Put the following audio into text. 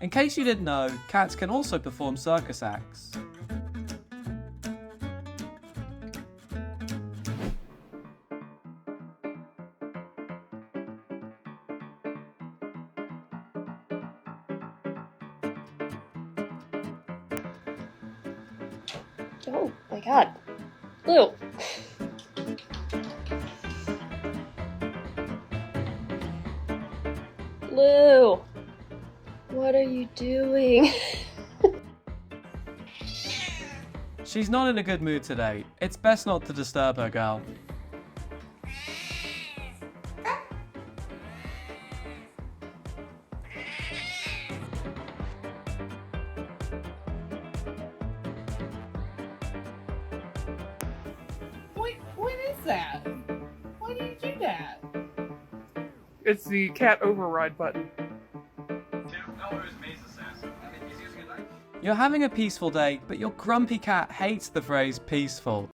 In case you didn't know, cats can also perform circus acts. Oh my god. Blue. Blue. What are you doing? She's not in a good mood today. It's best not to disturb her, girl. What is that? Why do you do that? It's the cat override button. You're having a peaceful day, but your grumpy cat hates the phrase peaceful.